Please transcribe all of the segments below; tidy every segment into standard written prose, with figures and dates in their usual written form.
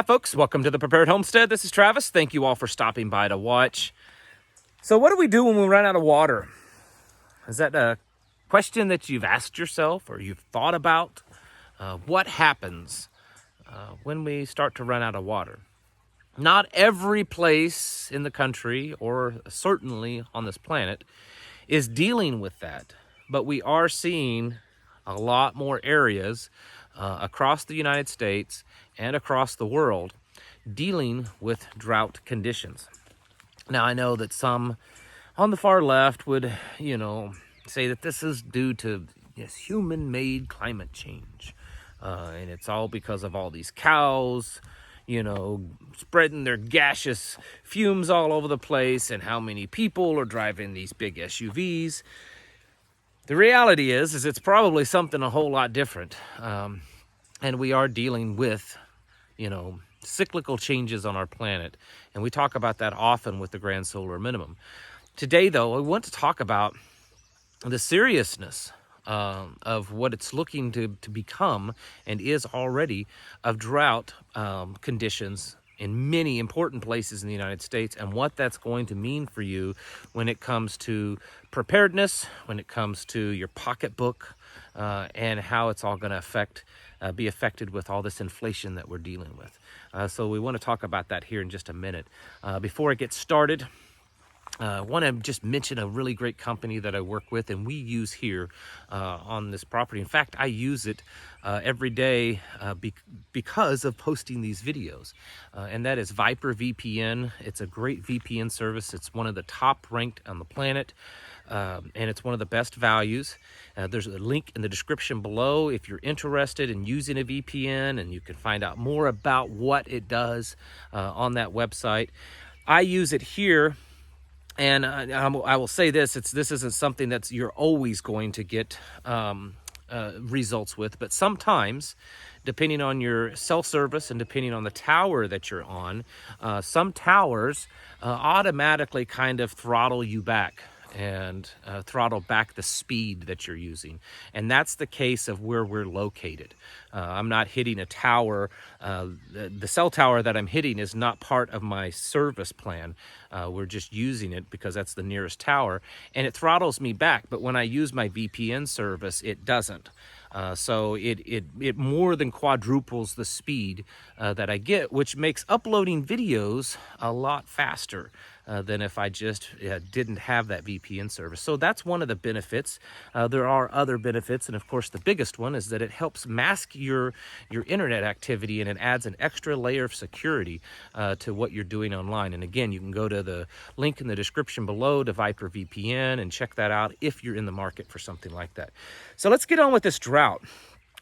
Hi folks, welcome to the Prepared Homestead. This is Travis. Thank you all for stopping by to watch. So what do we do when we run out of water? Is that a question that you've asked yourself or you've thought about? What happens when we start to run out of water? Not every place in the country, or certainly on this planet, is dealing with that. But we are seeing a lot more areas across the United States and across the world dealing with drought conditions. Now, I know that some on the far left would, say that this is due to human-made climate change. And it's all because of all these cows, spreading their gaseous fumes all over the place, and how many people are driving these big SUVs. The reality is it's probably something a whole lot different. And we are dealing with, cyclical changes on our planet. And we talk about that often with the Grand Solar Minimum. Today, though, I want to talk about the seriousness of what it's looking to become, and is already, of drought conditions in many important places in the United States, and what that's going to mean for you when it comes to preparedness, when it comes to your pocketbook, and how it's all going to be affected with all this inflation that we're dealing with. So we want to talk about that here in just a minute. Before I get started, I want to just mention a really great company that I work with and we use here on this property. In fact, I use it every day because of posting these videos. And that is Viper VPN. It's a great VPN service. It's one of the top ranked on the planet. And it's one of the best values. There's a link in the description below if you're interested in using a VPN, and you can find out more about what it does on that website. I use it here. And I will say this isn't something that you're always going to get results with, but sometimes, depending on your cell service and depending on the tower that you're on, some towers automatically kind of throttle you back and throttle back the speed that you're using. And that's the case of where we're located. I'm not hitting a tower. The cell tower that I'm hitting is not part of my service plan. We're just using it because that's the nearest tower, and it throttles me back. But when I use my VPN service, it doesn't. So it more than quadruples the speed that I get, which makes uploading videos a lot faster than if I just didn't have that VPN service. So that's one of the benefits. There are other benefits, and of course the biggest one is that it helps mask your internet activity, and it adds an extra layer of security to what you're doing online. And again, you can go to the link in the description below to Viper VPN and check that out if you're in the market for something like that. So let's get on with this drought.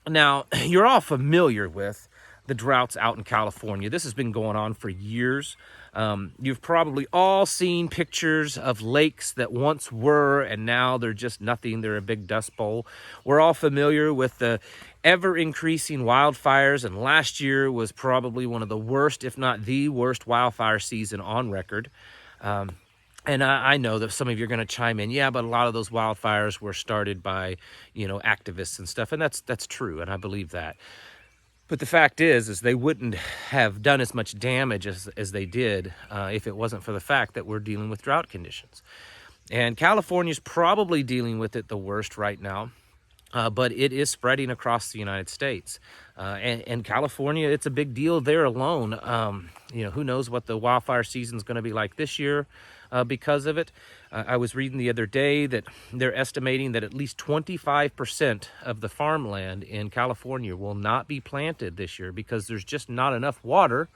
Now, you're all familiar with the droughts out in California. This has been going on for years. You've probably all seen pictures of lakes that once were, and now they're just nothing. They're a big dust bowl. We're all familiar with the ever-increasing wildfires, and last year was probably one of the worst, if not the worst, wildfire season on record. And I know that some of you are going to chime in, yeah, but a lot of those wildfires were started by, activists and stuff, and that's true, and I believe that. But the fact is they wouldn't have done as much damage as they did if it wasn't for the fact that we're dealing with drought conditions. And California's probably dealing with it the worst right now, but it is spreading across the United States. And California, it's a big deal there alone. Who knows what the wildfire season is going to be like this year because of it. I was reading the other day that they're estimating that at least 25% of the farmland in California will not be planted this year because there's just not enough water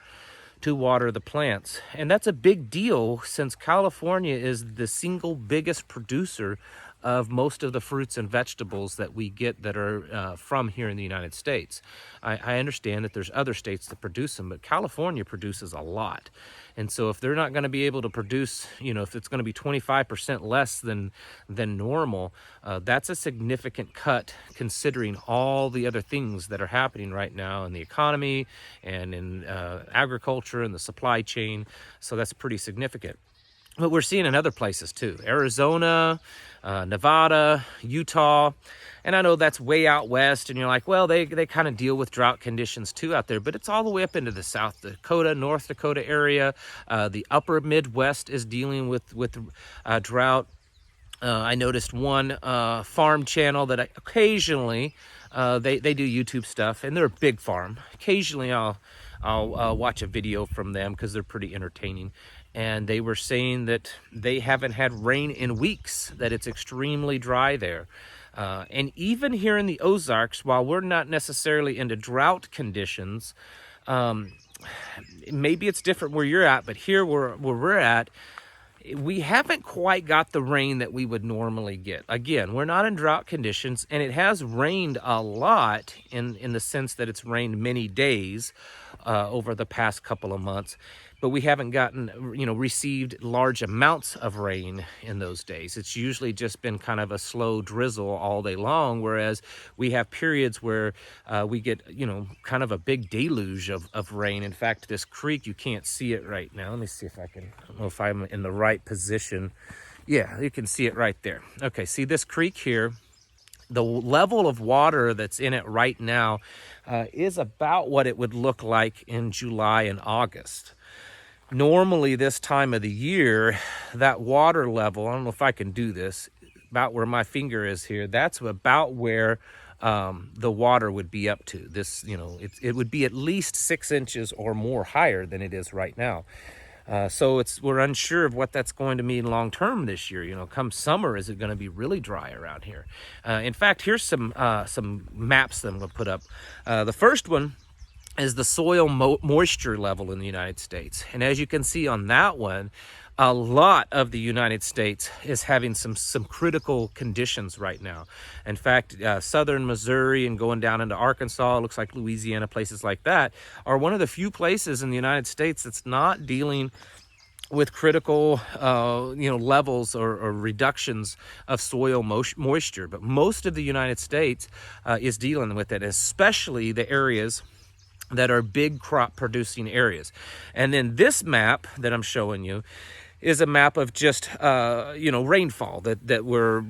to water the plants. And that's a big deal since California is the single biggest producer of most of the fruits and vegetables that we get that are from here in the United States. I understand that there's other states that produce them, but California produces a lot. And so if they're not going to be able to produce, if it's going to be 25% less than normal, that's a significant cut considering all the other things that are happening right now in the economy and in agriculture and the supply chain. So that's pretty significant. But we're seeing in other places too. Arizona, Nevada, Utah, And I know that's way out west, and you're like, well, they kind of deal with drought conditions too out there, but it's all the way up into the South Dakota, North Dakota area. The upper Midwest is dealing with drought. I noticed one farm channel that occasionally they do YouTube stuff, and they're a big farm. Occasionally I'll watch a video from them because they're pretty entertaining. And they were saying that they haven't had rain in weeks, that it's extremely dry there. And even here in the Ozarks, while we're not necessarily into drought conditions, maybe it's different where you're at, but here where we're at, we haven't quite got the rain that we would normally get. Again, we're not in drought conditions, and it has rained a lot in the sense that it's rained many days over the past couple of months, but we haven't gotten, received large amounts of rain in those days. It's usually just been kind of a slow drizzle all day long, whereas we have periods where we get, kind of a big deluge of rain. In fact, this creek, you can't see it right now. Let me see if I don't know if I'm in the right position. Yeah, you can see it right there. Okay, see this creek here? The level of water that's in it right now is about what it would look like in July and August. Normally this time of the year, that water level, I don't know if I can do this, about where my finger is here, that's about where the water would be up to. This, it would be at least 6 inches or more higher than it is right now. So we're unsure of what that's going to mean long term this year. Come summer, is it going to be really dry around here? In fact, here's some maps that I'm going to put up. The first one is the soil moisture level in the United States. And as you can see on that one, a lot of the United States is having some critical conditions right now. In fact, southern Missouri and going down into Arkansas, it looks like Louisiana, places like that, are one of the few places in the United States that's not dealing with critical, levels or reductions of soil moisture. But most of the United States is dealing with it, especially the areas that are big crop producing areas. And then this map that I'm showing you is a map of just rainfall that their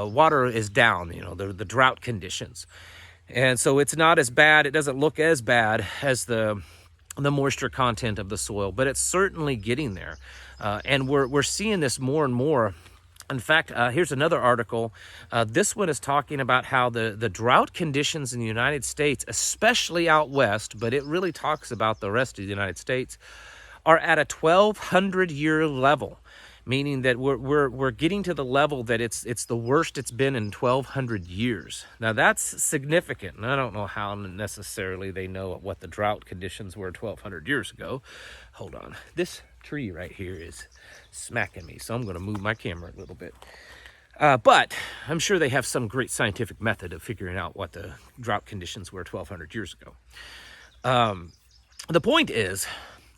water is down, the drought conditions. And so it's not as bad, it doesn't look as bad as the moisture content of the soil, but it's certainly getting there. And we're seeing this more and more. In fact, here's another article. This one is talking about how the drought conditions in the United States, especially out west, but it really talks about the rest of the United States, are at a 1,200-year level, meaning that we're getting to the level that it's the worst it's been in 1,200 years. Now that's significant, and I don't know how necessarily they know what the drought conditions were 1,200 years ago. Hold on, this tree right here is smacking me, so I'm going to move my camera a little bit. But I'm sure they have some great scientific method of figuring out what the drought conditions were 1,200 years ago. The point is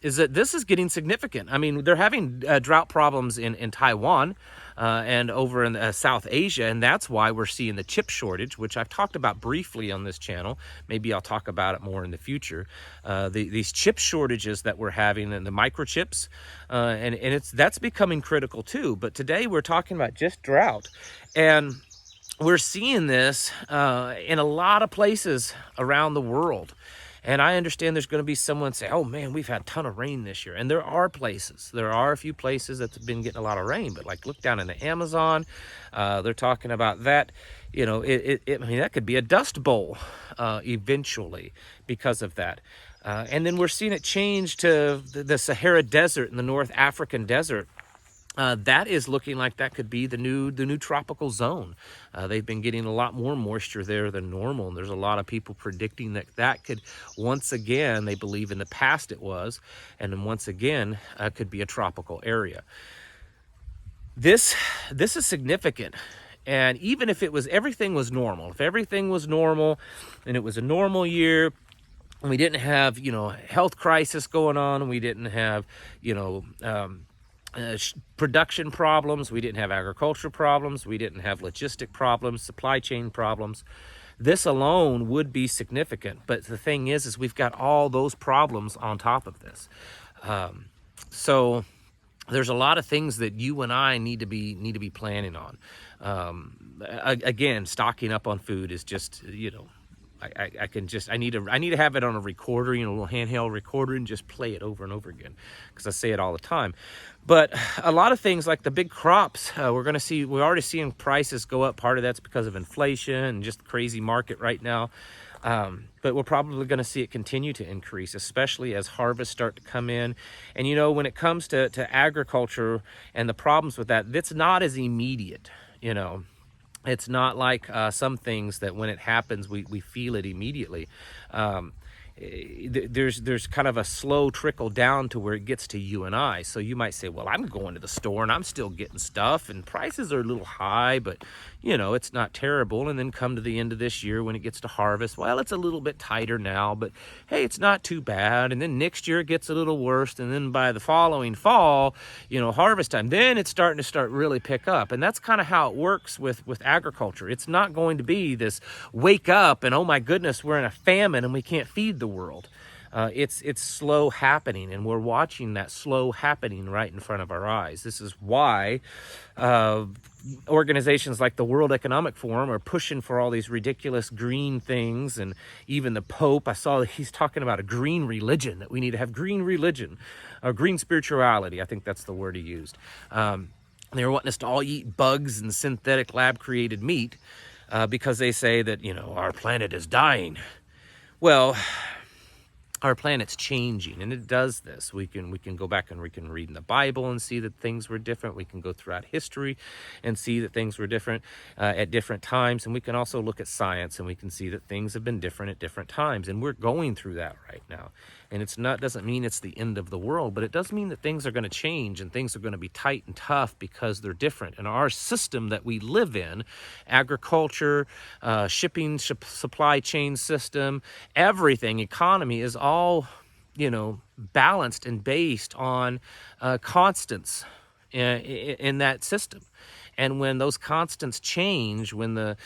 that this is getting significant. I mean, they're having drought problems in Taiwan and over in South Asia, and that's why we're seeing the chip shortage, which I've talked about briefly on this channel. Maybe I'll talk about it more in the future. These chip shortages that we're having, and the microchips, and that's becoming critical too. But today we're talking about just drought, and we're seeing this in a lot of places around the world. And I understand there's going to be someone say, oh man, we've had a ton of rain this year. And there are a few places that's been getting a lot of rain, but like look down in the Amazon, they're talking about that, that could be a dust bowl eventually because of that. And then we're seeing it change to the Sahara Desert and the North African desert. That is looking like that could be the new tropical zone. They've been getting a lot more moisture there than normal, and there's a lot of people predicting that could once again, they believe in the past it was, and then once again could be a tropical area. This is significant. And even if everything was normal, and it was a normal year, and we didn't have health crisis going on, and we didn't have production problems, we didn't have agricultural problems, we didn't have logistic problems, supply chain problems, this alone would be significant. But the thing is we've got all those problems on top of this. So there's a lot of things that you and I need to be planning on. Again, stocking up on food is just, I need to have it on a recorder, a little handheld recorder, and just play it over and over again, because I say it all the time. But a lot of things like the big crops, we're already seeing prices go up. Part of that's because of inflation and just the crazy market right now. But we're probably going to see it continue to increase, especially as harvests start to come in. And when it comes to agriculture and the problems with that, that's not as immediate. It's not like some things that when it happens, we feel it immediately. There's kind of a slow trickle down to where it gets to you and I. So you might say, well, I'm going to the store and I'm still getting stuff and prices are a little high, but it's not terrible. And then come to the end of this year when it gets to harvest, well, it's a little bit tighter now, but hey, it's not too bad. And then next year it gets a little worse. And then by the following fall, harvest time, then it's starting to really pick up. And that's kind of how it works with agriculture. It's not going to be this wake up and, oh my goodness, we're in a famine and we can't feed the world. It's slow happening, and we're watching that slow happening right in front of our eyes. This is why organizations like the World Economic Forum are pushing for all these ridiculous green things, and even the Pope, I saw that he's talking about a green religion, that we need to have green religion, or green spirituality. I think that's the word he used. They're wanting us to all eat bugs and synthetic lab-created meat because they say that, our planet is dying. Well, our planet's changing, and it does this. We can go back and we can read in the Bible and see that things were different. We can go throughout history and see that things were different at different times. And we can also look at science and we can see that things have been different at different times. And we're going through that right now. And doesn't mean it's the end of the world, but it does mean that things are going to change and things are going to be tight and tough because they're different. And our system that we live in, agriculture, shipping, supply chain system, everything, economy is all, balanced and based on constants in that system. And when those constants change, when the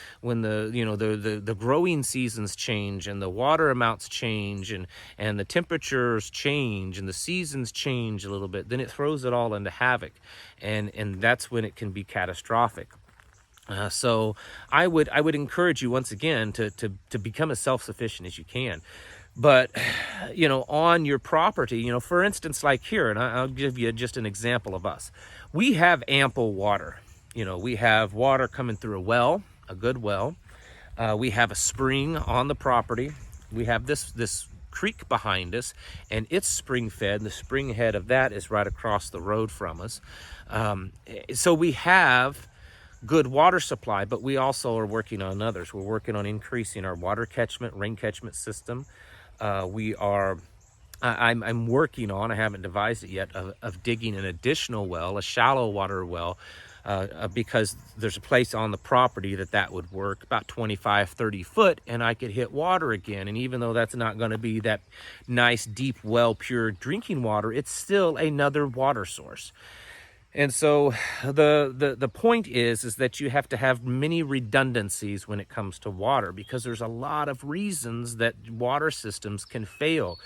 growing seasons change and the water amounts change and the temperatures change and the seasons change a little bit, then it throws it all into havoc, and that's when it can be catastrophic. So I would encourage you once again to become as self-sufficient as you can. But, on your property, for instance, like here, and I'll give you just an example of us. We have ample water. We have water coming through a well, a good well. We have a spring on the property. We have this creek behind us, and it's spring fed. And the spring head of that is right across the road from us. So we have good water supply, but we also are working on others. We're working on increasing our water catchment, rain catchment system. I'm working on, I haven't devised it yet, of digging an additional well, a shallow water well, because there's a place on the property that would work, about 25, 30 foot, and I could hit water again. And even though that's not going to be that nice, deep well, pure drinking water, it's still another water source. And so the point is that you have to have many redundancies when it comes to water, because there's a lot of reasons that water systems can fail.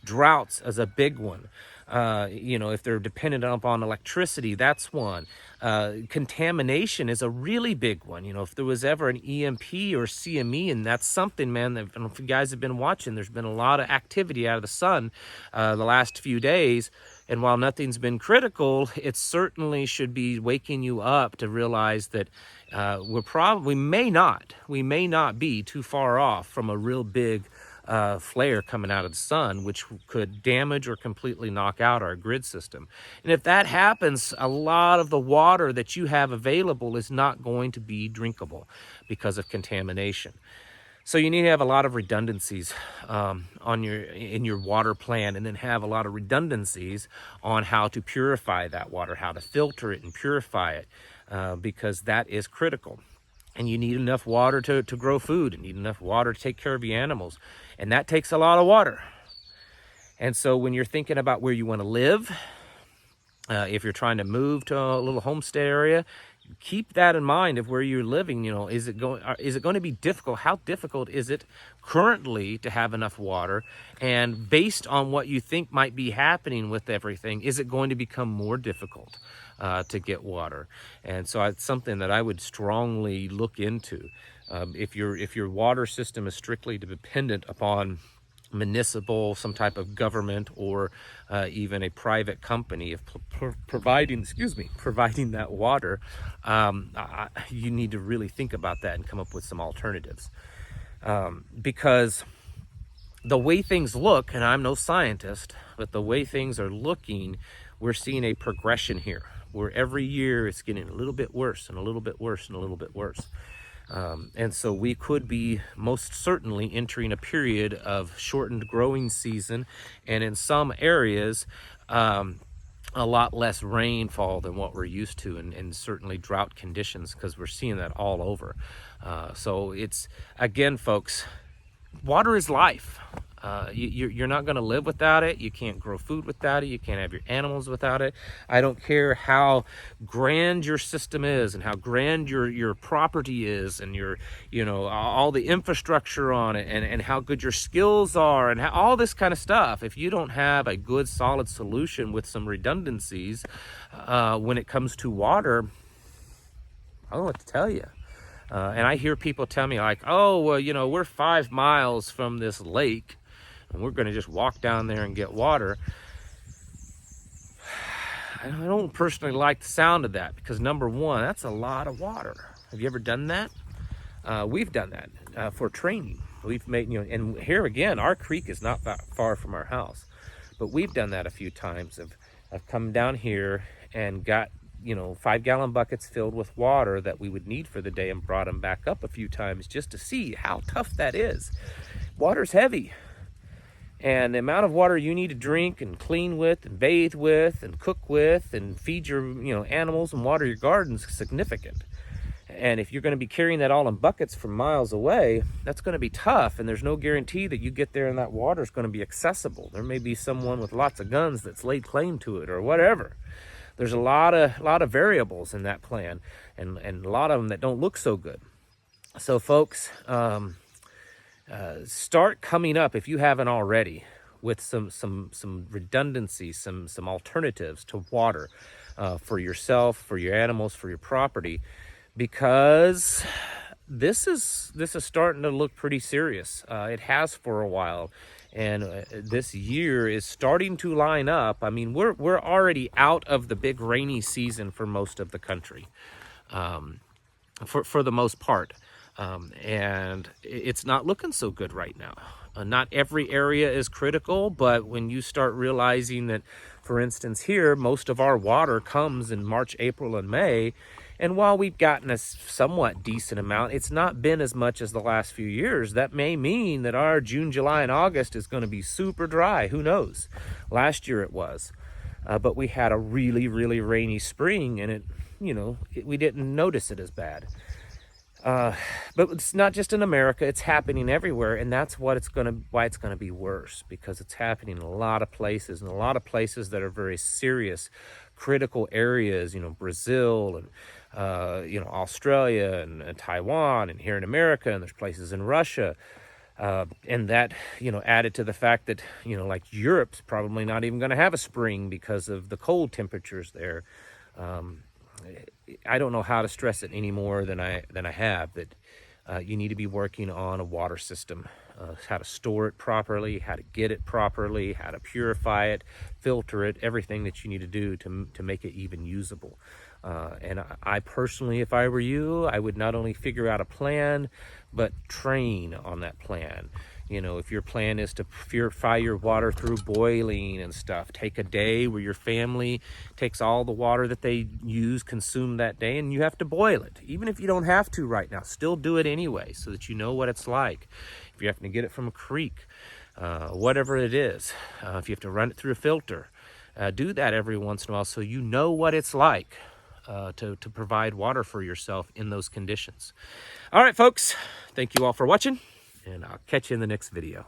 Droughts is a big one. If they're dependent upon electricity, that's one. Contamination is a really big one. If there was ever an EMP or CME, and that's something, man, that if you guys have been watching, there's been a lot of activity out of the sun the last few days. And while nothing's been critical, it certainly should be waking you up to realize that we may not be too far off from a real big flare coming out of the sun, which could damage or completely knock out our grid system. And if that happens, a lot of the water that you have available is not going to be drinkable because of contamination. So you need to have a lot of redundancies in your water plan, and then have a lot of redundancies on how to purify that water, how to filter it and purify it, because that is critical. And you need enough water to grow food, and need enough water to take care of your animals. And that takes a lot of water. And so when you're thinking about where you want to live, if you're trying to move to a little homestead area, keep that in mind of where you're living. You know, is it going to be difficult? How difficult is it currently to have enough water? And based on what you think might be happening with everything, is it going to become more difficult to get water? And so it's something that I would strongly look into. If your water system is strictly dependent upon municipal, some type of government, or even a private company of providing that water, you need to really think about that and come up with some alternatives. Because the way things look, and I'm no scientist, but the way things are looking, we're seeing a progression here where every year it's getting a little bit worse and a little bit worse and a little bit worse. And so we could be most certainly entering a period of shortened growing season, and in some areas, a lot less rainfall than what we're used to, and certainly drought conditions, because we're seeing that all over. So it's, again, folks, water is life. You're not going to live without it. You can't grow food without it. You can't have your animals without it. I don't care how grand your system is and how grand your property is, and your, you know, all the infrastructure on it, and how good your skills are, and how, all this kind of stuff. If you don't have a good solid solution with some redundancies when it comes to water, I don't know what to tell you. And I hear people tell me like, oh, well, you know, we're 5 miles from this lake and we're going to just walk down there and get water. I don't personally like the sound of that, because number one, that's a lot of water. Have you ever done that? We've done that for training. We've made, you know, and here again, our creek is not that far from our house, but we've done that a few times. I've come down here and got, you know, 5-gallon buckets filled with water that we would need for the day, and brought them back up a few times just to see how tough that is. Water's heavy, and the amount of water you need to drink and clean with and bathe with and cook with and feed your, you know, animals and water your gardens is significant. And if you're going to be carrying that all in buckets from miles away, that's going to be tough, and there's no guarantee that you get there and that water is going to be accessible. There may be someone with lots of guns that's laid claim to it or whatever. There's a lot of variables in that plan, and a lot of them that don't look so good. So folks, start coming up, if you haven't already, with some redundancies, some alternatives to water for yourself, for your animals, for your property, because this is starting to look pretty serious. It has for a while. And this year is starting to line up. I mean, we're already out of the big rainy season for most of the country, for the most part. And it's not looking so good right now. Not every area is critical, but when you start realizing that, for instance, here, most of our water comes in March, April, and May. And while we've gotten a somewhat decent amount, it's not been as much as the last few years. That may mean that our June, July, and August is going to be super dry. Who knows? Last year it was. But we had a really, really rainy spring, and it, you know, we didn't notice it as bad. But it's not just in America, it's happening everywhere, and that's why it's going to be worse, because it's happening in a lot of places, and a lot of places that are very serious, critical areas, you know, Brazil and you know, Australia and Taiwan, and here in America, and there's places in Russia, and that, you know, added to the fact that, you know, like Europe's probably not even going to have a spring because of the cold temperatures there. I don't know how to stress it any more than I have, that you need to be working on a water system, how to store it properly, how to get it properly, how to purify it, filter it, everything that you need to do to make it even usable. And I personally, if I were you, I would not only figure out a plan, but train on that plan. You know, if your plan is to purify your water through boiling and stuff, take a day where your family takes all the water that they consume that day, and you have to boil it. Even if you don't have to right now, still do it anyway, so that you know what it's like. If you have to get it from a creek, whatever it is, if you have to run it through a filter, do that every once in a while, so you know what it's like to provide water for yourself in those conditions. All right, folks, thank you all for watching, and I'll catch you in the next video.